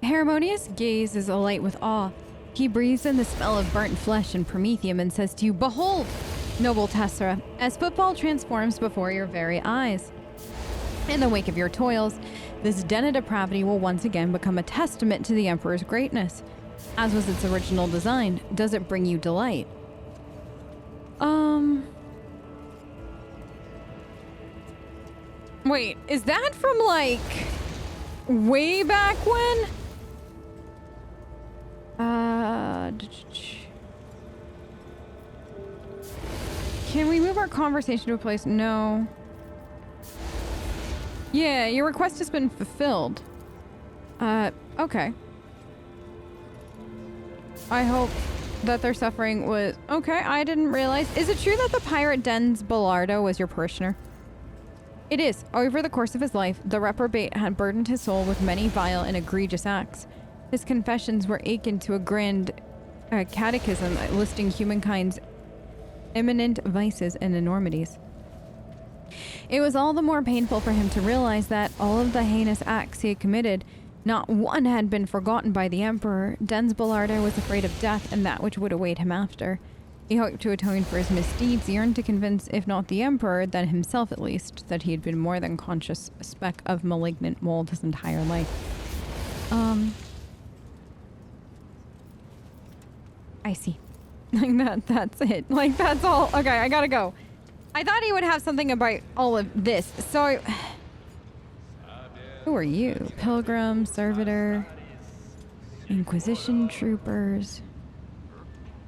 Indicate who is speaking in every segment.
Speaker 1: Harmonious gazes alight with awe. He breathes in the smell of burnt flesh and promethium and says to you, "Behold, noble Tessera, as Footfall transforms before your very eyes. In the wake of your toils, this den of depravity will once again become a testament to the Emperor's greatness. As was its original design, does it bring you delight?" Wait, is that from, like, way back when? Can we move our conversation to a place? No. Yeah, your request has been fulfilled. Okay. I hope that their suffering was... Okay, I didn't realize. Is it true that the pirate Den's Bellardo was your parishioner? It is. Over the course of his life, the reprobate had burdened his soul with many vile and egregious acts. His confessions were akin to a grand catechism listing humankind's imminent vices and enormities. It was all the more painful for him to realize that all of the heinous acts he had committed, not one had been forgotten by the Emperor. Den's Bellardo was afraid of death and that which would await him after. He hoped to atone for his misdeeds, yearned to convince, if not the Emperor, then himself at least, that he had been more than conscious a speck of malignant mold his entire life. I see. Like that's it. Like, that's all. Okay, I gotta go. I thought he would have something about all of this. So, who are you? Pilgrim, Servitor, Inquisition troopers.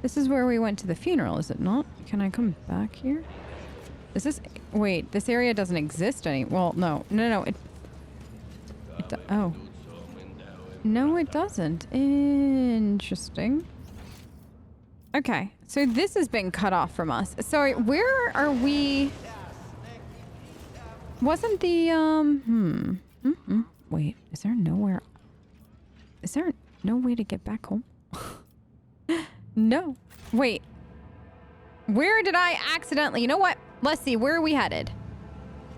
Speaker 1: This is where we went to the funeral, is it not? Can I come back here? Is this... Wait, this area doesn't exist any... Well, no. No. Oh. No, it doesn't. Interesting. Okay, so this has been cut off from us. So where are we... Wasn't the, Wait, is there nowhere... Is there no way to get back home? No. Wait. Where did I accidentally... You know what? Let's see. Where are we headed?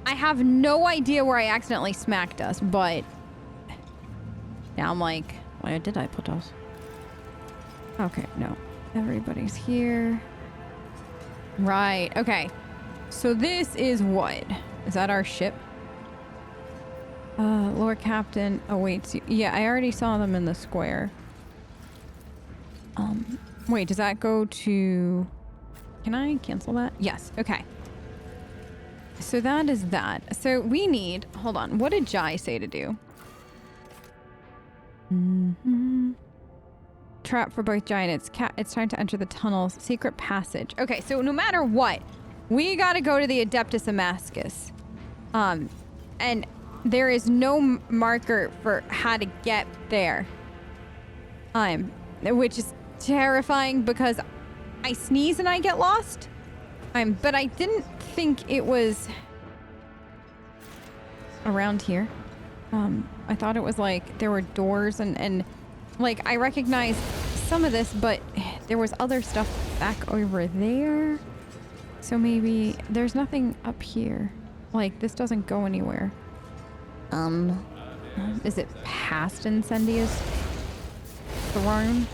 Speaker 1: I have no idea where I accidentally smacked us, but... Now I'm like... Where did I put us? Okay, no. Everybody's here. Right. Okay. So this is what? Is that our ship? Lord Captain awaits you. Yeah, I already saw them in the square. Wait, does that go to... Can I cancel that? Yes, okay. So that is that. So we need... Hold on, what did Jai say to do? Trap for both Jai and it's time to enter the tunnel's secret passage. Okay, so no matter what, we gotta go to the Adeptus Amasecus. And there is no marker for how to get there. Which is terrifying because I sneeze and I get lost. But I didn't think it was around here. I thought it was like there were doors and like I recognized some of this, but there was other stuff back over there. So maybe there's nothing up here. Like this doesn't go anywhere. Is it past Incendia's throne?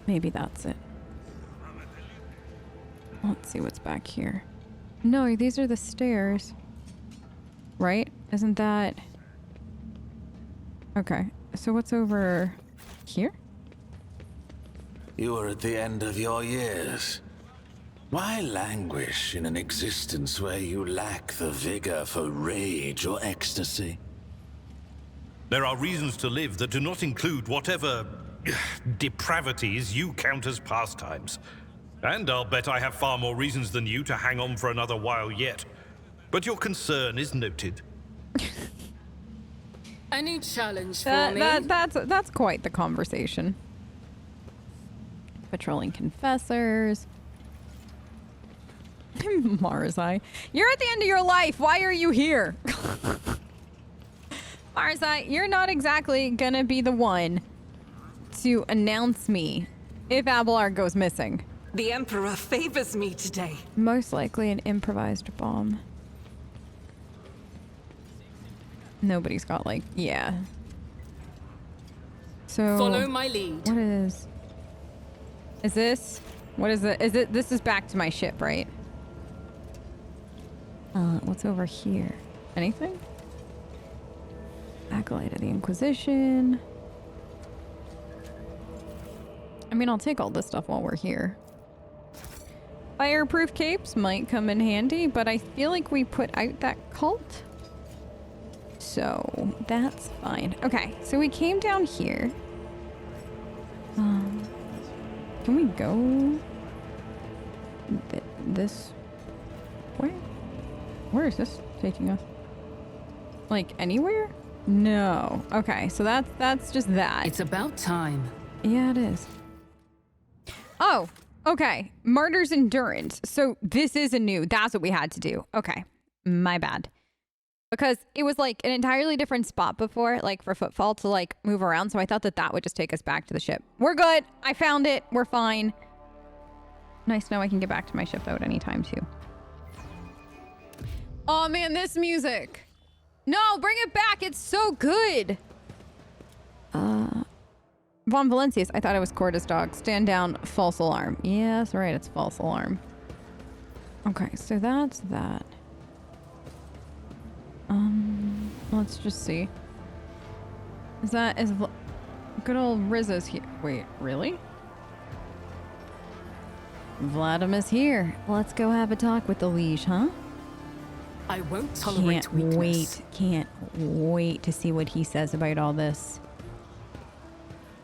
Speaker 1: Maybe that's it. Let's see what's back here. No, these are the stairs. Right? Isn't that... Okay, so what's over here?
Speaker 2: You are at the end of your years. Why languish in an existence where you lack the vigor for rage or ecstasy?
Speaker 3: There are reasons to live that do not include whatever depravities you count as pastimes. And I'll bet I have far more reasons than you to hang on for another while yet. But your concern is noted.
Speaker 4: Any challenge for me?
Speaker 1: That's quite the conversation. Patrolling confessors. Marzai, you're at the end of your life. Why are you here? Marzai, you're not exactly gonna be the one to announce me if Abelard goes missing.
Speaker 5: The Emperor favors me today.
Speaker 1: Most likely an improvised bomb. Nobody's got like, yeah. So
Speaker 4: Follow my lead.
Speaker 1: what is this? What is it? Is it, this is back to my ship, right? What's over here? Anything? Acolyte of the Inquisition. I mean, I'll take all this stuff while we're here. Fireproof capes might come in handy, but I feel like we put out that cult. So that's fine. Okay, so we came down here. Can we go this way? Where is this taking us? Like anywhere? No. Okay, so that's just that.
Speaker 4: It's about time.
Speaker 1: Yeah, it is. Oh, okay. Martyr's Endurance. So this is a new, that's what we had to do. Okay, my bad. Because it was like an entirely different spot before, like for Footfall to like move around. So I thought that would just take us back to the ship. We're good. I found it. We're fine. Nice. Now I can get back to my ship though at any time too. Oh man, this music. No, bring it back. It's so good. Von Valencius. I thought it was Chorda's dog. Stand down. False alarm. Yeah, that's right. It's false alarm. Okay, so that's that. Let's just see. Is good old Rizzo's here? Wait, really? Vladym is here. Let's go have a talk with the liege, huh?
Speaker 4: I won't tolerate weakness.
Speaker 1: Can't wait to see what he says about all this.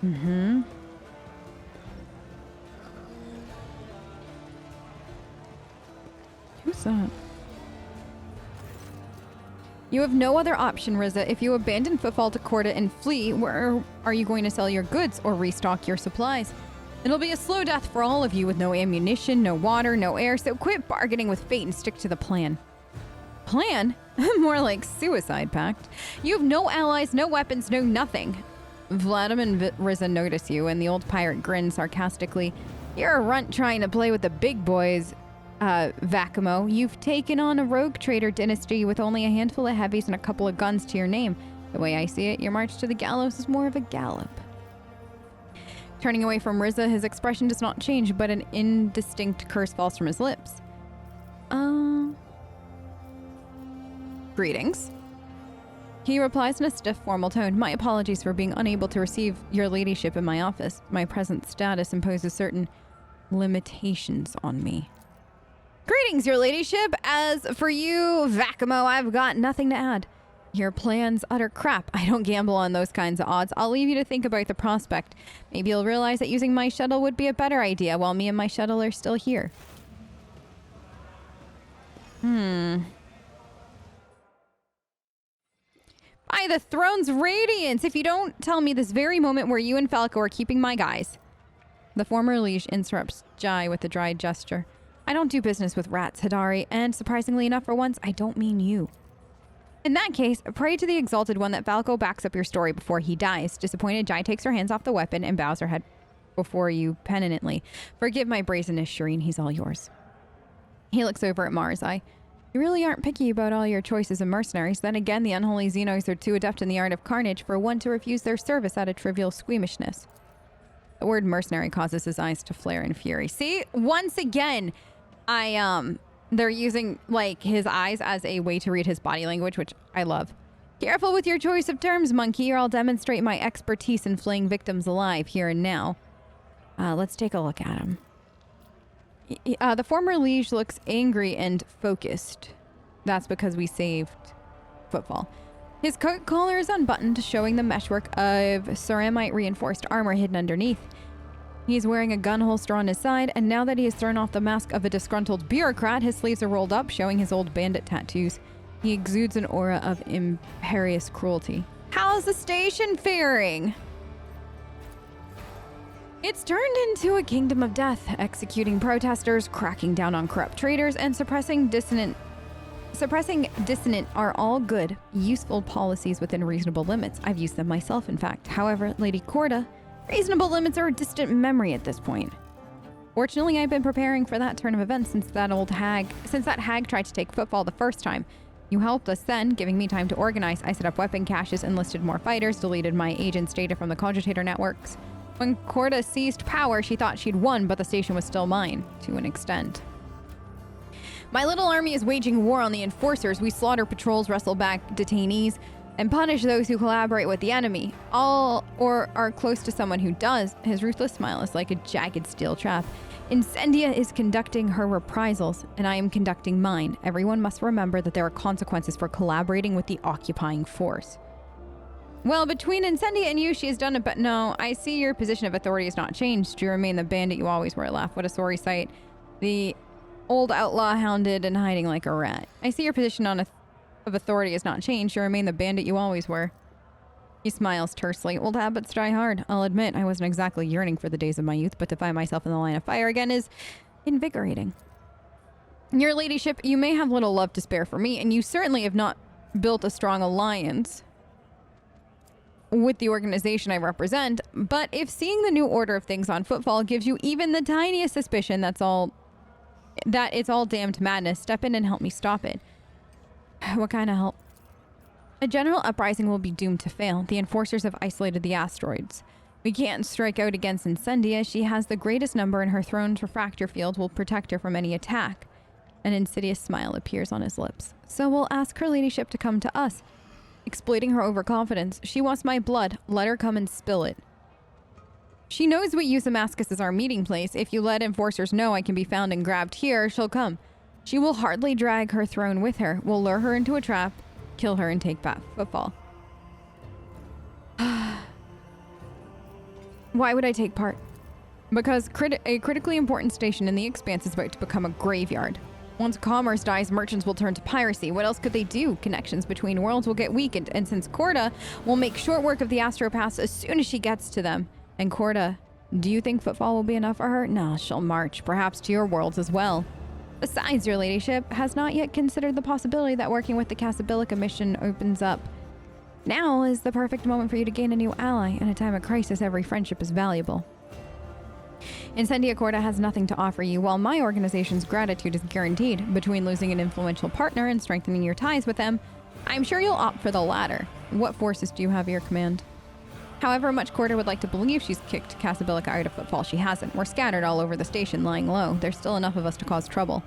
Speaker 1: Mm-hmm. Who's that? You have no other option, Rizza. If you abandon Footfall to Chorda and flee, where are you going to sell your goods or restock your supplies? It'll be a slow death for all of you with no ammunition, no water, no air, so quit bargaining with fate and stick to the plan. Plan? More like suicide pact. You have no allies, no weapons, no nothing. Vladym and Rizza notice you, and the old pirate grins sarcastically. You're a runt trying to play with the big boys. Vacamo, you've taken on a rogue trader dynasty with only a handful of heavies and a couple of guns to your name. The way I see it, your march to the gallows is more of a gallop. Turning away from Rizza, his expression does not change, but an indistinct curse falls from his lips. Greetings. He replies in a stiff, formal tone. My apologies for being unable to receive your ladyship in my office. My present status imposes certain limitations on me. Greetings, your ladyship. As for you, Vacamo, I've got nothing to add. Your plan's utter crap. I don't gamble on those kinds of odds. I'll leave you to think about the prospect. Maybe you'll realize that using my shuttle would be a better idea while me and my shuttle are still here. By the throne's radiance, if you don't tell me this very moment where you and Falco are keeping my guys. The former liege interrupts Jai with a dry gesture. I don't do business with rats, Hidari, and surprisingly enough for once, I don't mean you. In that case, pray to the Exalted One that Falco backs up your story before he dies. Disappointed, Jai takes her hands off the weapon and bows her head before you penitently. Forgive my brazenness, Shireen, he's all yours. He looks over at Marzai. You really aren't picky about all your choices of mercenaries. Then again, the unholy Xenos are too adept in the art of carnage for one to refuse their service out of trivial squeamishness. The word mercenary causes his eyes to flare in fury. See, once again, they're using like his eyes as a way to read his body language, which I love. Careful with your choice of terms, monkey, or I'll demonstrate my expertise in flaying victims alive here and now. Let's take a look at him. The former liege looks angry and focused. That's because we saved Footfall. His coat collar is unbuttoned, showing the meshwork of ceramite reinforced armor hidden underneath. He's wearing a gun holster on his side, and now that he has thrown off the mask of a disgruntled bureaucrat, his sleeves are rolled up, showing his old bandit tattoos. He exudes an aura of imperious cruelty. How's the station faring? It's turned into a kingdom of death, executing protesters, cracking down on corrupt traders, and suppressing dissonant are all good, useful policies within reasonable limits. I've used them myself, in fact. However, Lady Chorda, reasonable limits are a distant memory at this point. Fortunately, I've been preparing for that turn of events since that hag tried to take Footfall the first time. You helped us then, giving me time to organize. I set up weapon caches, enlisted more fighters, deleted my agent's data from the cogitator networks. When Chorda seized power, she thought she'd won, but the station was still mine, to an extent. My little army is waging war on the enforcers. We slaughter patrols, wrestle back detainees, and punish those who collaborate with the enemy, all or are close to someone who does. His ruthless smile is like a jagged steel trap. Incendia is conducting her reprisals, and I am conducting mine. Everyone must remember that there are consequences for collaborating with the occupying force. Well, between Incendia and you, she has done it, but no, I see your position of authority has not changed. You remain the bandit you always were. Laugh, what a sorry sight. The old outlaw hounded and hiding like a rat. I see your position of authority has not changed. You remain the bandit you always were. He smiles tersely. Old habits die hard. I'll admit, I wasn't exactly yearning for the days of my youth, but to find myself in the line of fire again is invigorating. Your ladyship, you may have little love to spare for me, and you certainly have not built a strong alliance with the organization I represent, but if seeing the new order of things on Footfall gives you even the tiniest suspicion that it's all damned madness, step in and help me stop it. What kind of help? A general uprising will be doomed to fail. The enforcers have isolated the asteroids. We can't strike out against Incendia. She has the greatest number, and her throne's refractor field will protect her from any attack. An insidious smile appears on his lips. So we'll ask her ladyship to come to us. Exploiting her overconfidence. She wants my blood. Let her come and spill it. She knows we use Amasecus as our meeting place. If you let enforcers know I can be found and grabbed here, she'll come. She will hardly drag her throne with her. We'll lure her into a trap, kill her, and take back Footfall. Why would I take part? Because a critically important station in the Expanse is about to become a graveyard. Once commerce dies, merchants will turn to piracy. What else could they do? Connections between worlds will get weakened, and since Chorda will make short work of the astropaths as soon as she gets to them. And Chorda, do you think Footfall will be enough for her? No, she'll march, perhaps to your worlds as well. Besides, your ladyship has not yet considered the possibility that working with the Casabilica mission opens up. Now is the perfect moment for you to gain a new ally. In a time of crisis, every friendship is valuable. Incendia Chorda has nothing to offer you, while my organization's gratitude is guaranteed. Between losing an influential partner and strengthening your ties with them, I'm sure you'll opt for the latter. What forces do you have at your command? However much Chorda would like to believe she's kicked Casabilica out of Footfall, she hasn't. We're scattered all over the station, lying low. There's still enough of us to cause trouble.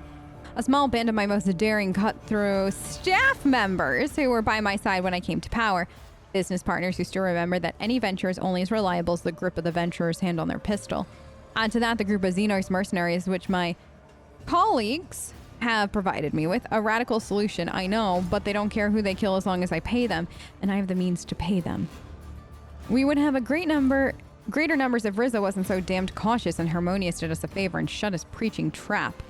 Speaker 1: A small band of my most daring cut-through staff members who were by my side when I came to power. Business partners who still remember that any venture is only as reliable as the grip of the venturer's hand on their pistol. Add to that the group of Xenos mercenaries, which my colleagues have provided me with. A radical solution, I know, but they don't care who they kill as long as I pay them, and I have the means to pay them. We would have a greater numbers if Rizzo wasn't so damned cautious and Harmonious did us a favor and shut his preaching trap.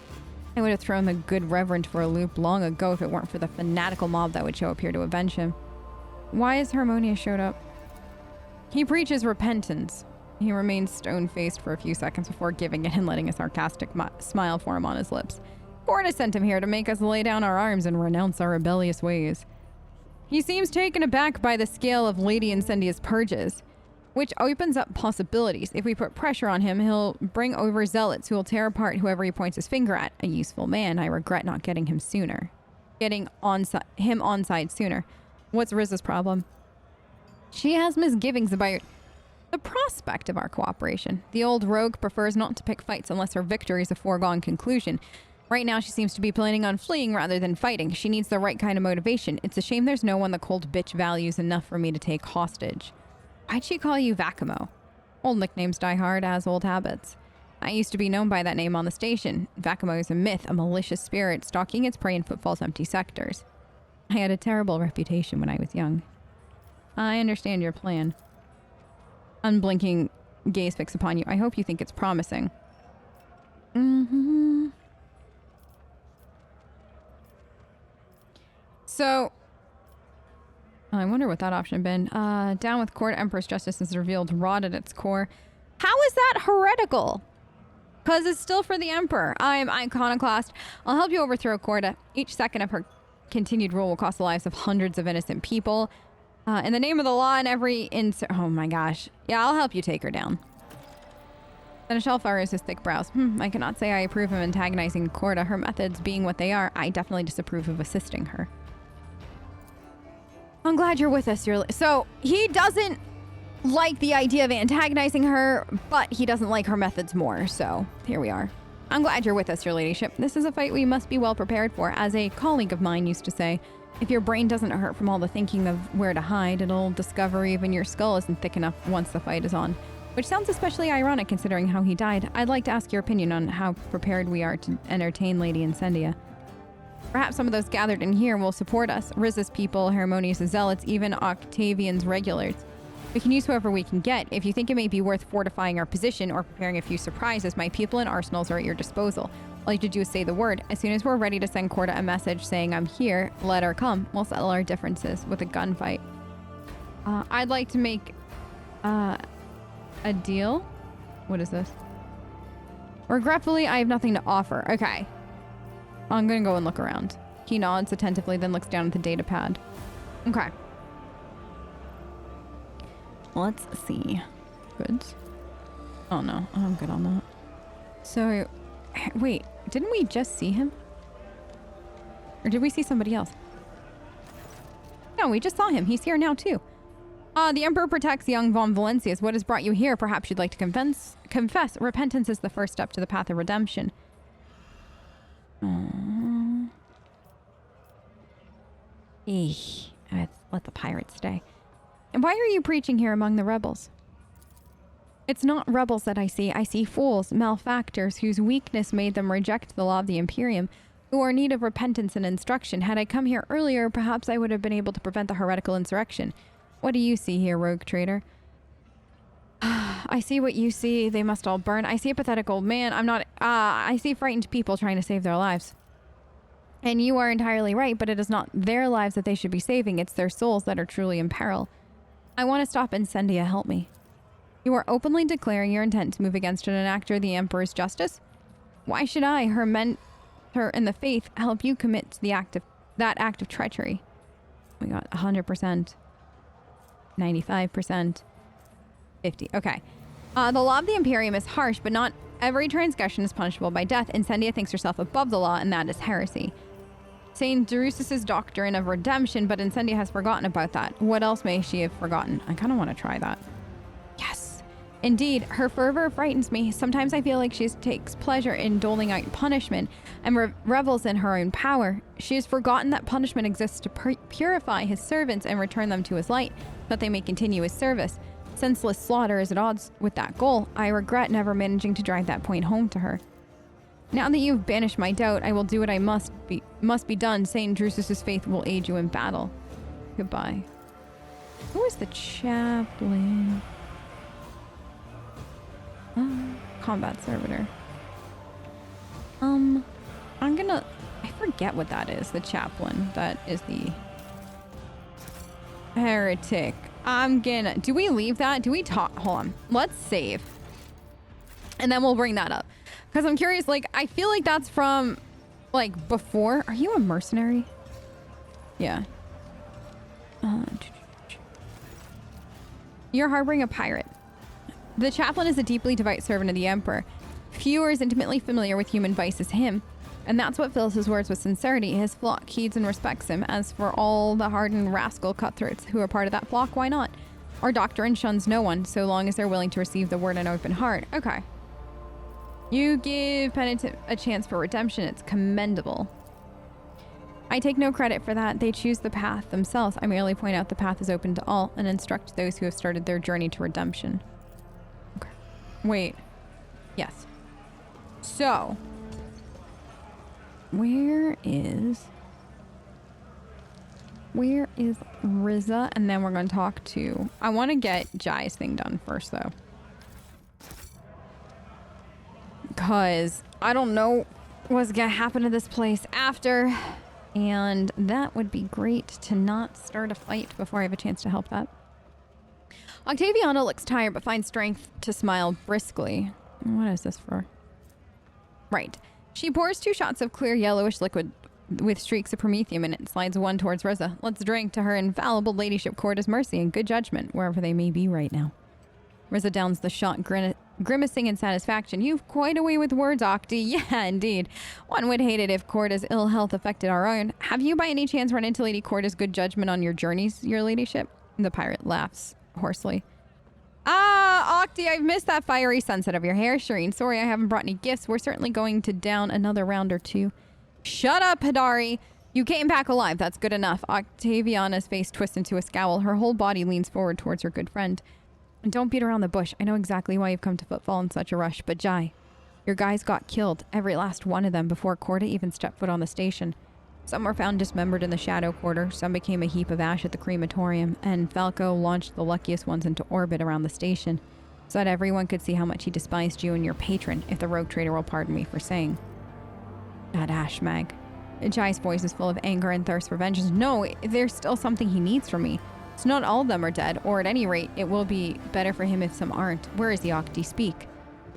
Speaker 1: I would have thrown the good reverend for a loop long ago if it weren't for the fanatical mob that would show up here to avenge him. Why has Harmonious showed up? He preaches repentance. He remains stone-faced for a few seconds before giving it and letting a sarcastic smile form on his lips. Chorda sent him here to make us lay down our arms and renounce our rebellious ways. He seems taken aback by the scale of Lady Incendia's purges, which opens up possibilities. If we put pressure on him, he'll bring over zealots who will tear apart whoever he points his finger at. A useful man. I regret not getting him sooner. Getting him on side sooner. What's Riz's problem? She has misgivings about the prospect of our cooperation. The old rogue prefers not to pick fights unless her victory is a foregone conclusion. Right now, she seems to be planning on fleeing rather than fighting. She needs the right kind of motivation. It's a shame there's no one the cold bitch values enough for me to take hostage. Why'd she call you Vacamo? Old nicknames die hard, as old habits. I used to be known by that name on the station. Vacamo is a myth, a malicious spirit stalking its prey in Footfall's empty sectors. I had a terrible reputation when I was young. I understand your plan. Unblinking gaze fixed upon you. I hope you think it's promising. So, I wonder what that option been. Down with Court, Empress Justice is revealed rot at its core. How is that heretical? Because it's still for the Emperor. I'm iconoclast. I'll help you overthrow Chorda. Each second of her continued rule will cost the lives of hundreds of innocent people. In the name of the law and every oh my gosh. Yeah, I'll help you take her down. Seneschal furrows his thick brows. I cannot say I approve of antagonizing Chorda. Her methods being what they are, I definitely disapprove of assisting her. I'm glad you're with us. So he doesn't like the idea of antagonizing her, but he doesn't like her methods more. So here we are. I'm glad you're with us, your ladyship. This is a fight we must be well prepared for. As a colleague of mine used to say, if your brain doesn't hurt from all the thinking of where to hide, it'll discover even your skull isn't thick enough once the fight is on. Which sounds especially ironic considering how he died. I'd like to ask your opinion on how prepared we are to entertain Lady Incendia. Perhaps some of those gathered in here will support us. Riz's people, Harmonious' zealots, even Octavian's regulars. We can use whoever we can get. If you think it may be worth fortifying our position or preparing a few surprises, my people and arsenals are at your disposal. All you have to do is say the word. As soon as we're ready to send Chorda a message saying I'm here, let her come. We'll settle our differences with a gunfight. I'd like to make a deal. What is this? Regretfully, I have nothing to offer. Okay. I'm gonna go and look around. He nods attentively, then looks down at the data pad. Okay. Let's see. Good. Oh no, I'm good on that. So, wait, didn't we just see him? Or did we see somebody else? No, we just saw him. He's here now too. The Emperor protects young von Valencius. What has brought you here? Perhaps you'd like to confess. Repentance is the first step to the path of redemption. Let the pirates stay. And why are you preaching here among the rebels? It's not rebels that I see fools, malefactors, whose weakness made them reject the law of the Imperium, who are in need of repentance and instruction. Had I come here earlier, perhaps I would have been able to prevent the heretical insurrection. What do you see here, rogue traitor? I see what you see. They must all burn. I see a pathetic old man. I see frightened people trying to save their lives. And you are entirely right, but it is not their lives that they should be saving. It's their souls that are truly in peril. I want to stop Incendia. Help me. You are openly declaring your intent to move against an enactor of the Emperor's justice? Why should I, her mentor in the faith, help you commit to that act of treachery? We got 100%, 95%, 50. Okay. The law of the Imperium is harsh, but not every transgression is punishable by death. Incendia thinks herself above the law, and that is heresy. Saint Drusus's doctrine of redemption, but Incendia has forgotten about that. What else may she have forgotten? I kind of want to try that. Yes. Indeed, her fervor frightens me. Sometimes I feel like she takes pleasure in doling out punishment and revels in her own power. She has forgotten that punishment exists to purify his servants and return them to his light, that they may continue his service. Senseless slaughter is at odds with that goal. I regret never managing to drive that point home to her. Now that you've banished my doubt, I will do what I must be done. Saint Drusus's faith will aid you in battle. Goodbye. Who is the chaplain? Combat servitor. I forget what that is. The chaplain. That is the heretic. Do we leave that? Do we talk? Hold on. Let's save. And then we'll bring that up. Because I'm curious, like, I feel like that's from, like, before. Are you a mercenary? Yeah. You're harboring a pirate. The chaplain is a deeply devout servant of the Emperor. Few are as intimately familiar with human vice as him. And that's what fills his words with sincerity. His flock heeds and respects him. As for all the hardened rascal cutthroats who are part of that flock, why not? Our doctrine shuns no one, so long as they're willing to receive the word in open heart. Okay. You give penitent a chance for redemption. It's commendable. I take no credit for that. They choose the path themselves. I merely point out the path is open to all and instruct those who have started their journey to redemption. Okay. Wait. Yes. So, where is Riza? And then we're going to talk to... I want to get Jai's thing done first, though. Because I don't know what's going to happen to this place after. And that would be great to not start a fight before I have a chance to help that. Octaviana looks tired but finds strength to smile briskly. What is this for? Right. She pours 2 shots of clear yellowish liquid with streaks of promethium in it and slides one towards Riza. Let's drink to her infallible ladyship Chorda's mercy and good judgment, wherever they may be right now. Riza downs the shot, grimacing in satisfaction. You've quite a way with words, Octi. Yeah, indeed. One would hate it if Chorda's ill health affected our own. Have you by any chance run into Lady Chorda's good judgment on your journeys, your ladyship? The pirate laughs hoarsely. Ah, Octi, I've missed that fiery sunset of your hair, Shireen. Sorry I haven't brought any gifts. We're certainly going to down another round or two. Shut up, Hidari. You came back alive. That's good enough. Octaviana's face twists into a scowl. Her whole body leans forward towards her good friend. And don't beat around the bush. I know exactly why you've come to Footfall in such a rush, but Jai, your guys got killed. Every last one of them before Chorda even stepped foot on the station. Some were found dismembered in the Shadow Quarter. Some became a heap of ash at the crematorium. And Falco launched the luckiest ones into orbit around the station so that everyone could see how much he despised you and your patron, if the rogue trader will pardon me for saying. That ash mag. Jai's voice is full of anger and thirst for vengeance. No, there's still something he needs from me. So not all of them are dead, or at any rate, it will be better for him if some aren't. Where is the Octi? Speak.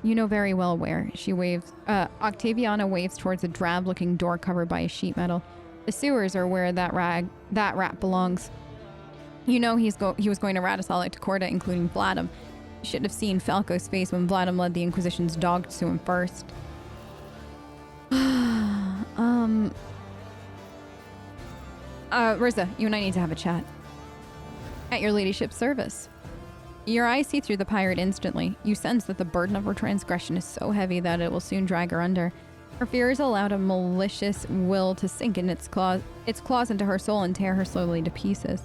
Speaker 1: You know very well where. She waves. Octaviana waves towards a drab-looking door covered by a sheet metal. The sewers are where that rat belongs. You know he was going to rat us all out to Chorda, including Vladym. You should have seen Falco's face when Vladym led the Inquisition's dogs to him first. Riza, you and I need to have a chat. At your ladyship's service. Your eyes see through the pirate instantly. You sense that the burden of her transgression is so heavy that it will soon drag her under. Her fears allowed a malicious will to sink in its claws into her soul and tear her slowly to pieces.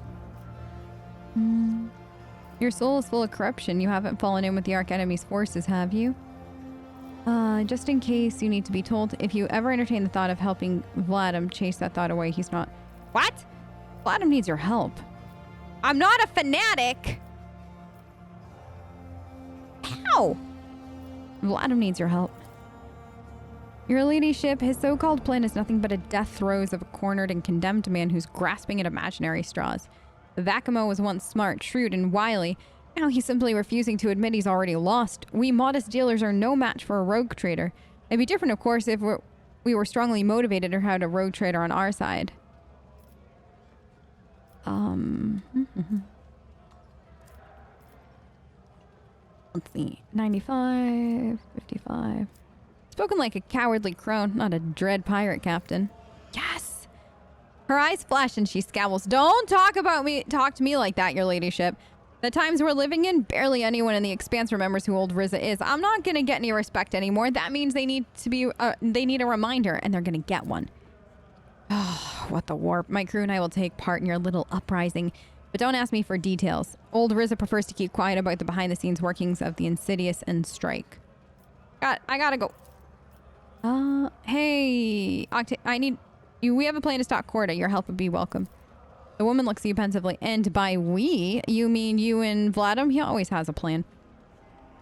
Speaker 1: Your soul is full of corruption. You haven't fallen in with the Archenemy's forces, have you? Just in case you need to be told, if you ever entertain the thought of helping Vladym chase that thought away, he's not... What? Vladym needs your help. I'm not a fanatic! How? Vladym needs your help. Your ladyship, his so-called plan is nothing but a death throes of a cornered and condemned man who's grasping at imaginary straws. Vakamo was once smart, shrewd, and wily. Now he's simply refusing to admit he's already lost. We modest dealers are no match for a rogue trader. It'd be different, of course, if we were strongly motivated or had a rogue trader on our side. Let's see. 95, 55. Spoken like a cowardly crone, not a dread pirate captain. Yes! Her eyes flash and she scowls. Don't talk to me like that, your ladyship. The times we're living in, barely anyone in the Expanse remembers who old Riza is. I'm not gonna get any respect anymore. That means they need a reminder, and they're gonna get one. Oh, what the warp. My crew and I will take part in your little uprising, but don't ask me for details. Old Riza prefers to keep quiet about the behind-the-scenes workings of the Insidious and Strike. I gotta go. Hey, I need you. We have a plan to stop Chorda. Your help would be welcome. The woman looks at you pensively. And by we, you mean you and Vladym? He always has a plan.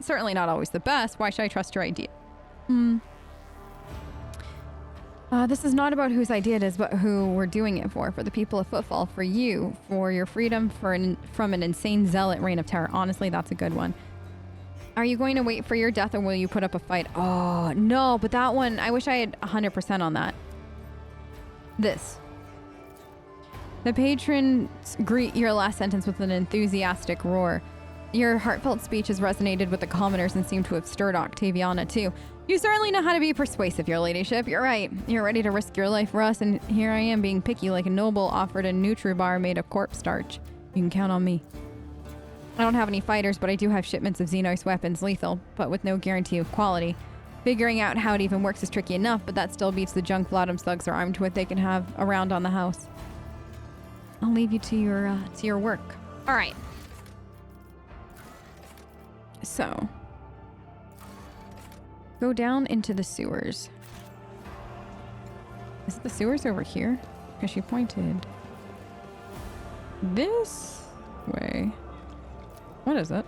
Speaker 1: Certainly not always the best. Why should I trust your idea? This is not about whose idea it is, but who we're doing it for. For the people of Footfall. For you. For your freedom from an insane zealot reign of terror. Honestly, that's a good one. Are you going to wait for your death or will you put up a fight? Oh, no, but that one, I wish I had 100% on that. This. The patrons greet your last sentence with an enthusiastic roar. Your heartfelt speech has resonated with the commoners and seemed to have stirred Octaviana too. You certainly know how to be persuasive, your ladyship. You're right. You're ready to risk your life for us, and here I am being picky like a noble offered a Nutribar made of corpse starch. You can count on me. I don't have any fighters, but I do have shipments of Xenos weapons, lethal, but with no guarantee of quality. Figuring out how it even works is tricky enough, but that still beats the junk Vladym thugs are armed with they can have around on the house. I'll leave you to your work. All right. So, go down into the sewers. Is it the sewers over here? Because she pointed this way. What is it?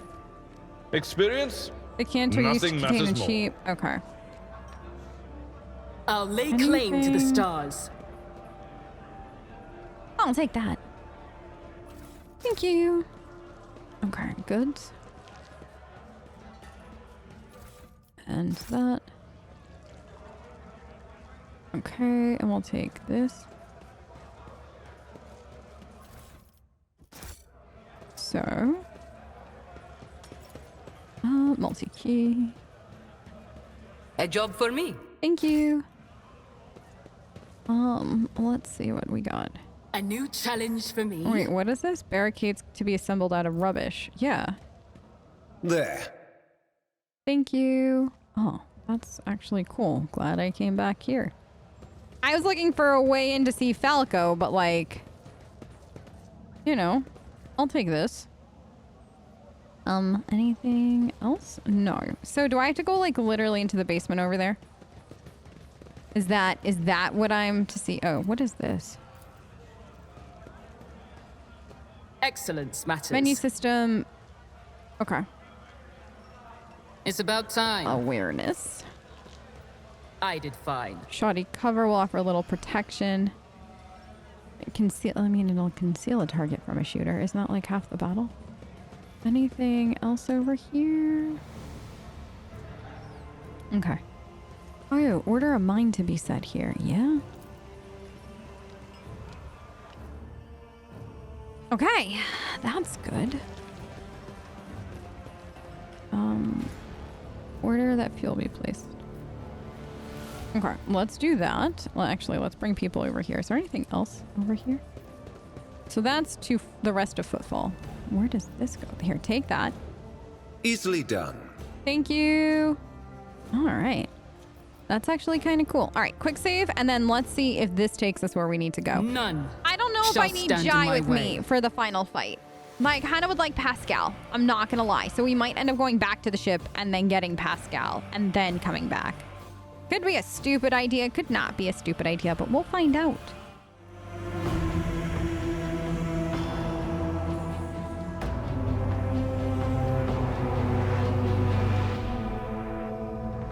Speaker 6: Experience?
Speaker 1: The canter used to contain a sheep. Okay.
Speaker 4: I'll lay claim to the stars.
Speaker 1: I'll take that. Thank you. Okay, good. And that. Okay, and we'll take this. So. Multi-key.
Speaker 5: A job for me.
Speaker 1: Thank you. Let's see what we got.
Speaker 4: A new challenge for me.
Speaker 1: Wait, what is this? Barricades to be assembled out of rubbish. Yeah.
Speaker 7: There.
Speaker 1: Thank you. Oh, that's actually cool. Glad I came back here. I was looking for a way in to see Falco, but like, you know, I'll take this. Anything else? No. So do I have to go like literally into the basement over there? Is that what I'm to see? Oh, what is this?
Speaker 4: Excellence matters.
Speaker 1: Menu system. Okay.
Speaker 4: It's about time.
Speaker 1: Awareness.
Speaker 4: I did fine.
Speaker 1: Shoddy cover will offer a little protection. Conceal. I mean, it'll conceal a target from a shooter. Isn't that like half the battle? Anything else over here? Okay. Oh, order a mine to be set here. Yeah. Okay, that's good. Order that fuel be placed. Okay, let's do that. Well, actually, let's bring people over here. Is there anything else over here? So that's to the rest of Footfall. Where does this go? Here, take that.
Speaker 7: Easily done.
Speaker 1: Thank you. All right. That's actually kind of cool. All right, quick save, and then let's see if this takes us where we need to go.
Speaker 4: None.
Speaker 1: I don't know if I need Jai with me for the final fight. I kind of would like Pascal. I'm not going to lie. So we might end up going back to the ship and then getting Pascal and then coming back. Could be a stupid idea. Could not be a stupid idea, but we'll find out.